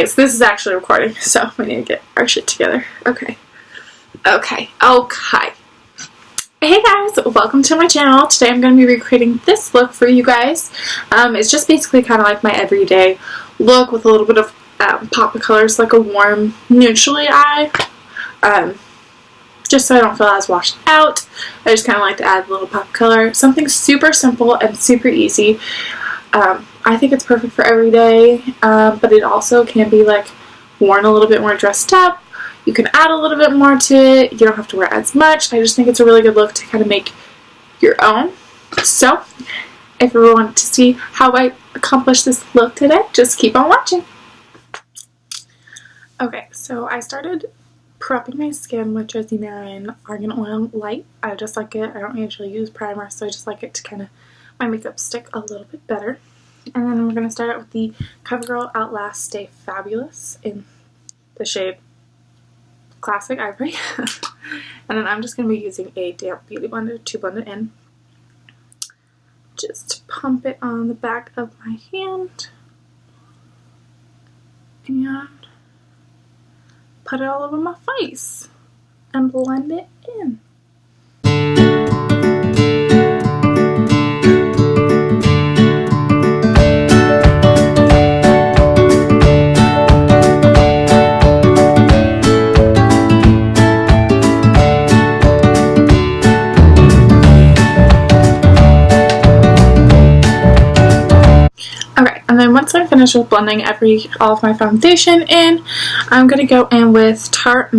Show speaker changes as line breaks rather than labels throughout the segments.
So this is actually recording, so we need to get our shit together. Okay. Hey guys, welcome to my channel. Today I'm going to be recreating this look for you guys. It's just basically kind of like my everyday look with a little bit of pop of colors, like a warm neutrally eye. Just so I don't feel as washed out. I just kind of like to add a little pop of color. Something super simple and super easy. I think it's perfect for every day, but it also can be like worn a little bit more dressed up. You can add a little bit more to it. You don't have to wear as much. I just think it's a really good look to kind of make your own. So, if you want to see how I accomplish this look today, just keep on watching. Okay, so I started prepping my skin with Jessie Marin Argan Oil Light. I just like it. I don't usually use primer, so I just like it to kind of my makeup stick a little bit better. And then we're going to start out with the CoverGirl Outlast Stay Fabulous in the shade Classic Ivory. And then I'm just going to be using a damp beauty blender to blend it in. Just pump it on the back of my hand. And put it all over my face. And blend it in. And then once I'm finished with blending all of my foundation in, I'm going to go in with Tarte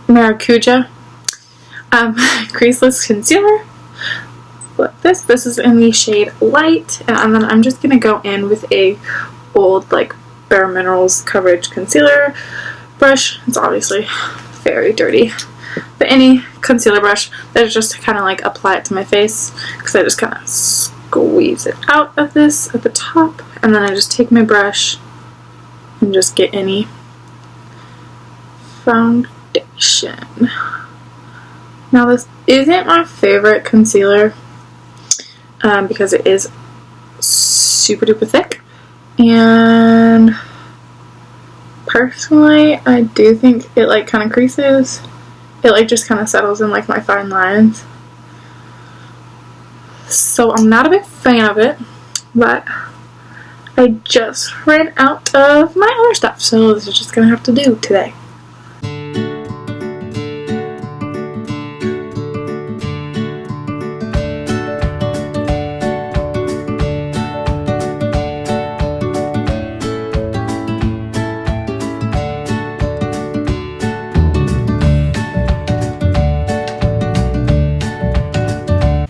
Maracuja Creaseless Concealer. Like this. This is in the shade Light. And then I'm just going to go in with a old like Bare Minerals Coverage Concealer brush. It's obviously very dirty. But any concealer brush that is just to kind of like apply it to my face. Because I just kind of squeeze it out of this at the top, and then I just take my brush and just get any foundation. Now this isn't my favorite concealer because it is super duper thick, and personally I do think it like kind of creases. It like just kind of settles in like my fine lines. So I'm not a big fan of it, but I just ran out of my other stuff, so this is just gonna have to do today.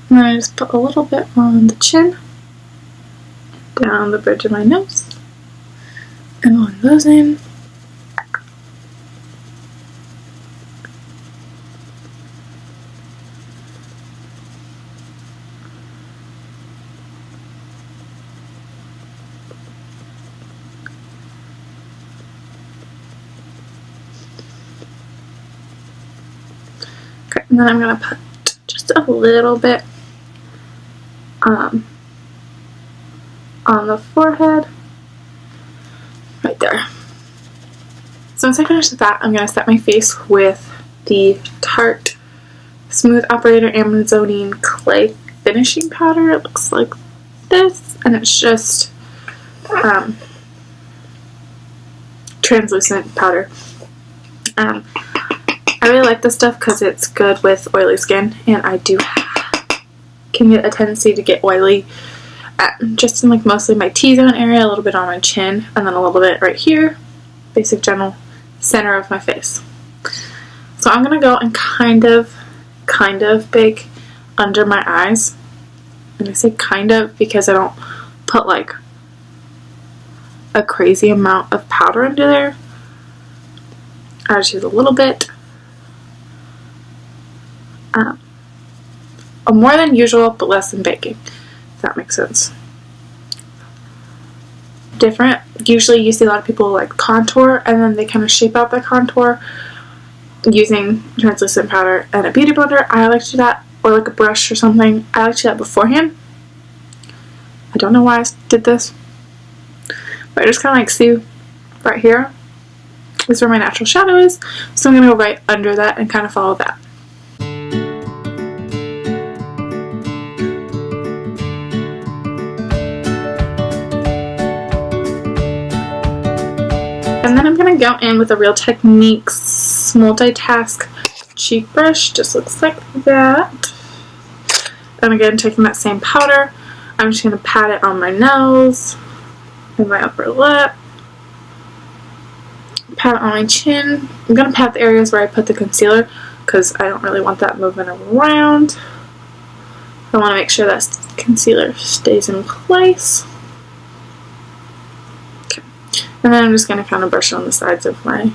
And I just put a little bit on the chin, down the bridge of my nose, and blend those in. Okay, and then I'm going to put just a little bit on the forehead, right there. So once I finish with that, I'm going to set my face with the Tarte Smooth Operator Amazonine Clay Finishing Powder. It looks like this, and it's just translucent powder. I really like this stuff because it's good with oily skin, and I can get a tendency to get oily just in like mostly my T-zone area, a little bit on my chin, and then a little bit right here, basic general center of my face. So I'm gonna go and kind of bake under my eyes. And I say kind of because I don't put like a crazy amount of powder under there. I just use a little bit. More than usual, but less than baking, if that makes sense. Different. Usually you see a lot of people like contour, and then they kind of shape out the contour using translucent powder and a beauty blender. I like to do that, or like a brush or something. I like to do that beforehand. I don't know why I did this, but I just kind of like see right here is where my natural shadow is, so I'm going to go right under that and kind of follow that. And then I'm going to go in with a Real Techniques Multitask cheek brush. Just looks like that. And again, taking that same powder, I'm just going to pat it on my nose and my upper lip. Pat it on my chin. I'm going to pat the areas where I put the concealer because I don't really want that moving around. I want to make sure that concealer stays in place. Okay. And then I'm just going to kind of brush on the sides of my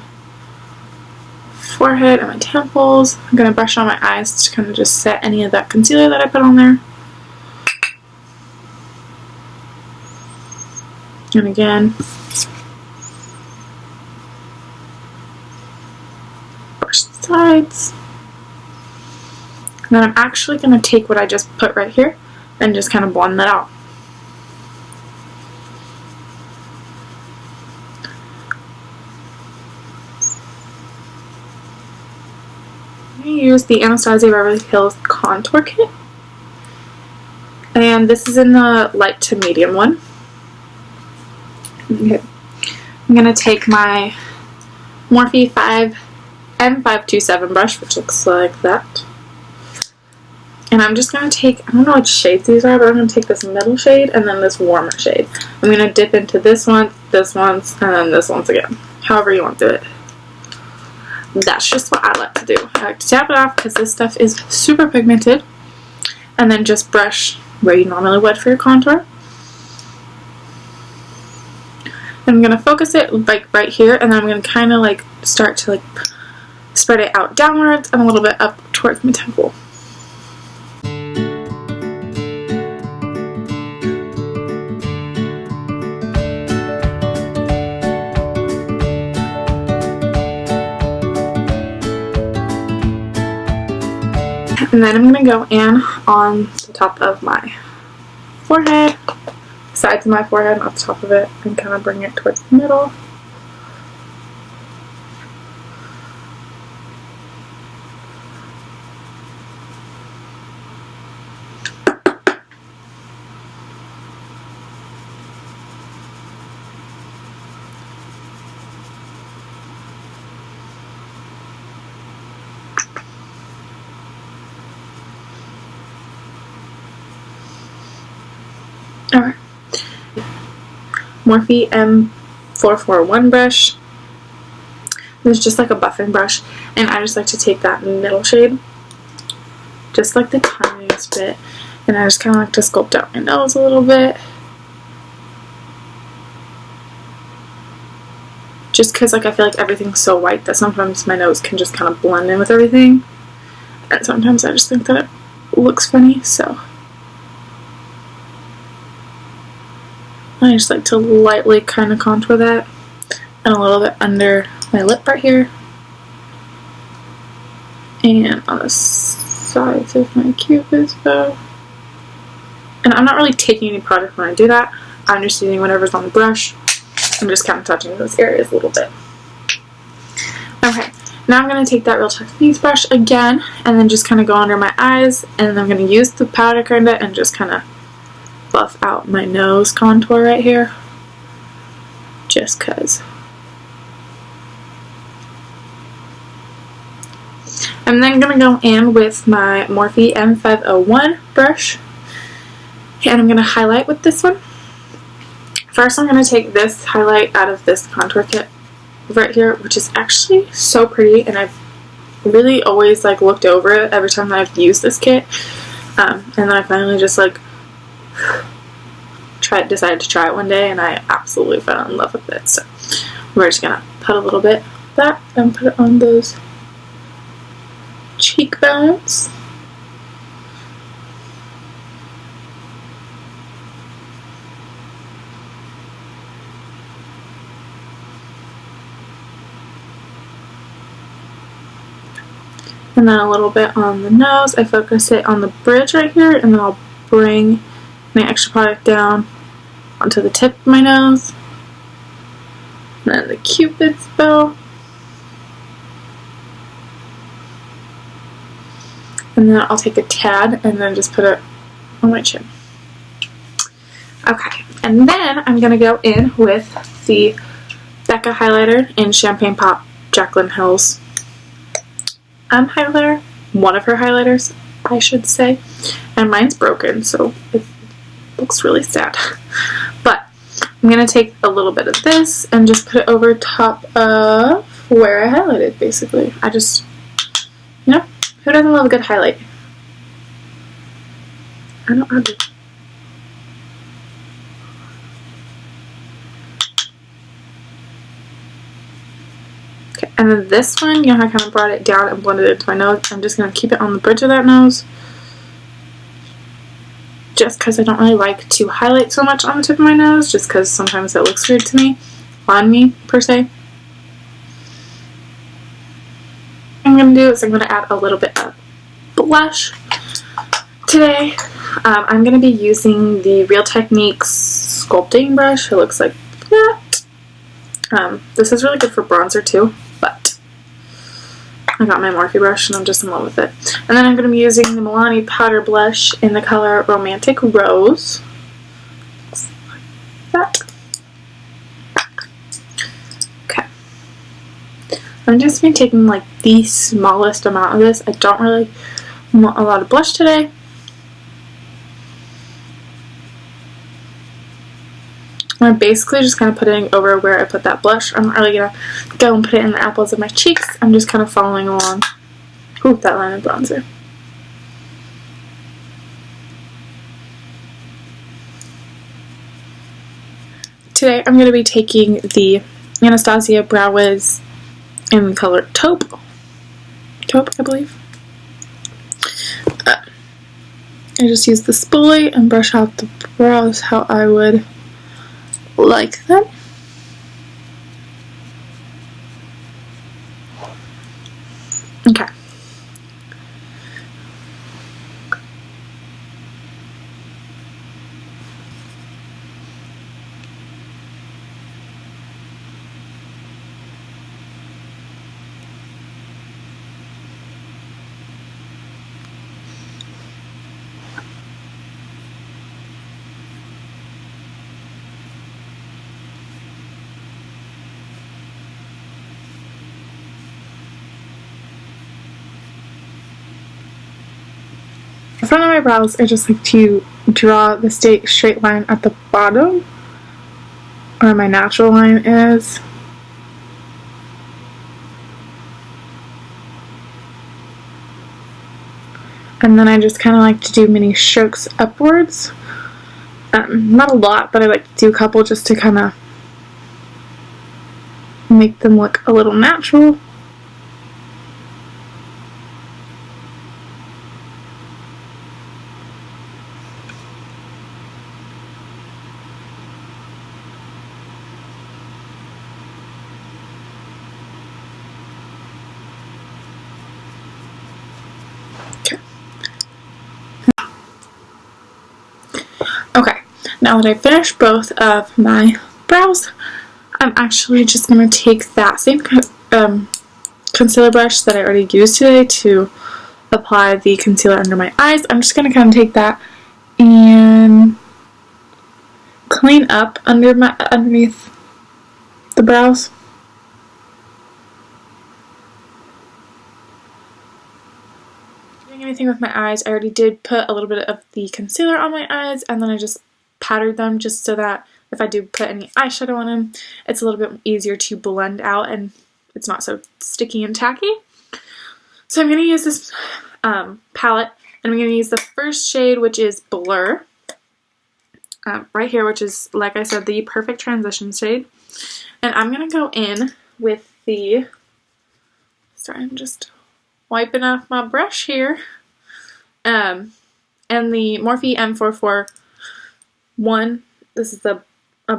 forehead and my temples. I'm going to brush on my eyes to kind of just set any of that concealer that I put on there. And again, brush the sides. And then I'm actually going to take what I just put right here and just kind of blend that out. I'm going to use the Anastasia Beverly Hills Contour Kit. And this is in the light to medium one. Okay. I'm going to take my Morphe 5M527 brush, which looks like that. And I'm just going to take, I don't know what shades these are, but I'm going to take this middle shade and then this warmer shade. I'm going to dip into this one, this one's, and then this one's again. However you want to do it. That's just what I like to do. I like to tap it off because this stuff is super pigmented. And then just brush where you normally would for your contour. I'm going to focus it like right here, and then I'm going to kind of like start to like spread it out downwards and a little bit up towards my temple. And then I'm going to go in on the top of my forehead, sides of my forehead, not the top of it, and kind of bring it towards the middle. Alright. Morphe M441 brush. This is just like a buffing brush, and I just like to take that middle shade, just like the tiniest bit, and I just kind of like to sculpt out my nose a little bit. Just because like I feel like everything's so white that sometimes my nose can just kind of blend in with everything, and sometimes I just think that it looks funny, so I just like to lightly kind of contour that, and a little bit under my lip right here, and on the sides of my cupid's bow. And I'm not really taking any product when I do that. I'm just using whatever's on the brush. I'm just kind of touching those areas a little bit. Okay, now I'm going to take that Real Techniques brush again, and then just kind of go under my eyes, and then I'm going to use the powder kind of and just kind of buff out my nose contour right here, just cause. I'm then going to go in with my Morphe M501 brush, and I'm going to highlight with this one. First I'm going to take this highlight out of this contour kit right here, which is actually so pretty, and I've really always like looked over it every time that I've used this kit, and then I finally just like decided to try it one day, and I absolutely fell in love with it. So we're just gonna put a little bit of that and put it on those cheekbones. And then a little bit on the nose. I focus it on the bridge right here, and then I'll bring my extra product down onto the tip of my nose. And then the Cupid's bow. And then I'll take a tad and then just put it on my chin. Okay, and then I'm going to go in with the Becca highlighter in Champagne Pop Jaclyn Hill's highlighter. One of her highlighters, I should say. And mine's broken, so it looks really sad. But I'm going to take a little bit of this and just put it over top of where I highlighted, basically. I just, you know, who doesn't love a good highlight? I know I do. Okay, and then this one, you know how I kind of brought it down and blended it into my nose? I'm just going to keep it on the bridge of that nose. Just because I don't really like to highlight so much on the tip of my nose, just because sometimes it looks weird to me, on me, per se. What I'm going to do is I'm going to add a little bit of blush. Today, I'm going to be using the Real Techniques sculpting brush. It looks like that. This is really good for bronzer too, but I got my Morphe brush and I'm just in love with it. And then I'm going to be using the Milani powder blush in the color Romantic Rose. Like that. Okay. I'm just going to be taking like the smallest amount of this. I don't really want a lot of blush today. I'm basically just kind of putting over where I put that blush. I'm not really going to go and put it in the apples of my cheeks. I'm just kind of following along. Ooh, that line of bronzer. Today I'm going to be taking the Anastasia Brow Wiz in the color Taupe. Taupe, I believe. I just use the spoolie and brush out the brows how I would like them. Okay. In front of my brows, I just like to draw the straight line at the bottom, where my natural line is. And then I just kind of like to do mini strokes upwards. Not a lot, but I like to do a couple just to kind of make them look a little natural. Okay, now that I finished both of my brows, I'm actually just going to take that same concealer brush that I already used today to apply the concealer under my eyes. I'm just going to kind of take that and clean up underneath the brows. Anything with my eyes, I already did put a little bit of the concealer on my eyes, and then I just powdered them just so that if I do put any eyeshadow on them, it's a little bit easier to blend out and it's not so sticky and tacky. So I'm going to use this palette, and I'm going to use the first shade, which is Blur, right here, which is, like I said, the perfect transition shade. And I'm going to go in with the, sorry, I'm just wiping off my brush here, and the Morphe M441. This is a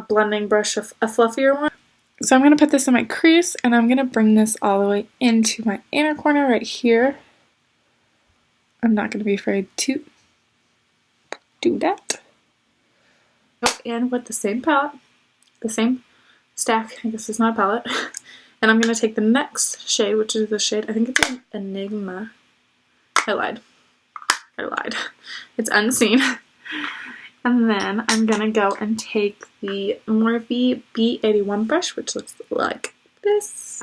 blending brush, a fluffier one. So I'm going to put this in my crease, and I'm going to bring this all the way into my inner corner right here. I'm not going to be afraid to do that. Go in with the same palette, the same stack. I guess it's not a palette. And I'm going to take the next shade, which is the shade, I think it's an Enigma. I lied. It's Unseen. And then I'm going to go and take the Morphe B81 brush, which looks like this.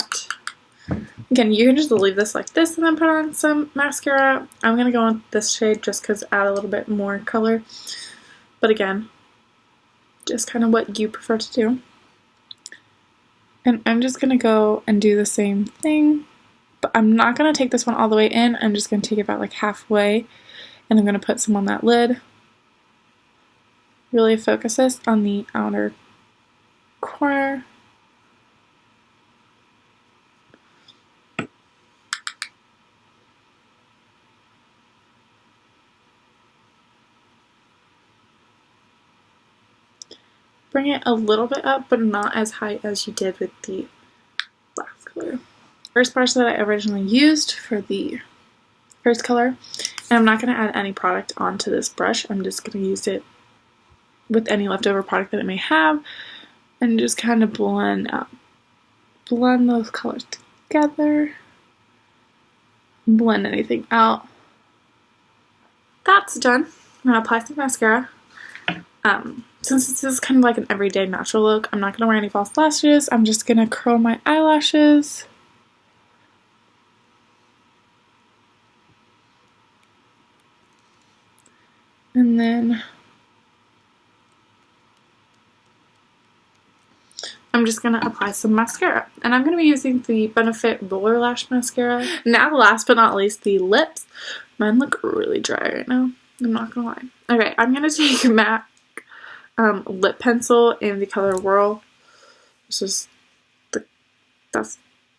Again, you can just leave this like this and then put on some mascara. I'm going to go with this shade just because add a little bit more color. But again, just kind of what you prefer to do. And I'm just going to go and do the same thing. But I'm not going to take this one all the way in. I'm just going to take it about like halfway. And I'm going to put some on that lid. Really focus this on the outer corner. Bring it a little bit up, but not as high as you did with the last color. First brush that I originally used for the first color, and I'm not going to add any product onto this brush. I'm just going to use it with any leftover product that it may have, and just kind of blend those colors together. Blend anything out. That's done. I'm going to apply some mascara. Since this is kind of like an everyday natural look, I'm not going to wear any false lashes. I'm just going to curl my eyelashes. And then I'm just going to apply some mascara. And I'm going to be using the Benefit Roller Lash Mascara. Now, last but not least, the lips. Mine look really dry right now. I'm not going to lie. Okay, I'm going to take MAC lip pencil in the color Whirl. This is that's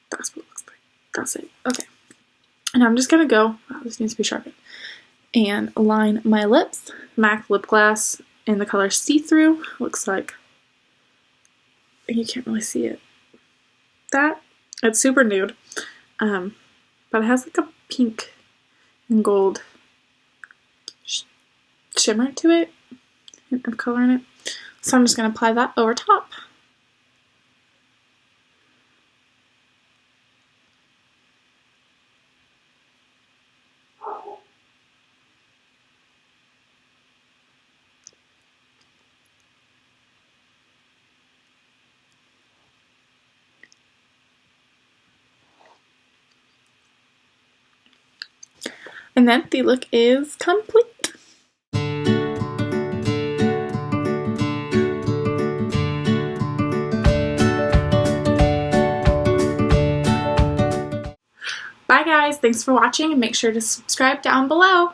what it looks like. That's it. Okay. And I'm just going to go, wow, this needs to be sharpened, and line my lips. MAC lip gloss in the color See-Through. Looks like, you can't really see it. It's super nude. But it has like a pink and gold shimmer to it, hint of color in it. So I'm just going to apply that over top. And then the look is complete. Bye guys, thanks for watching, and make sure to subscribe down below.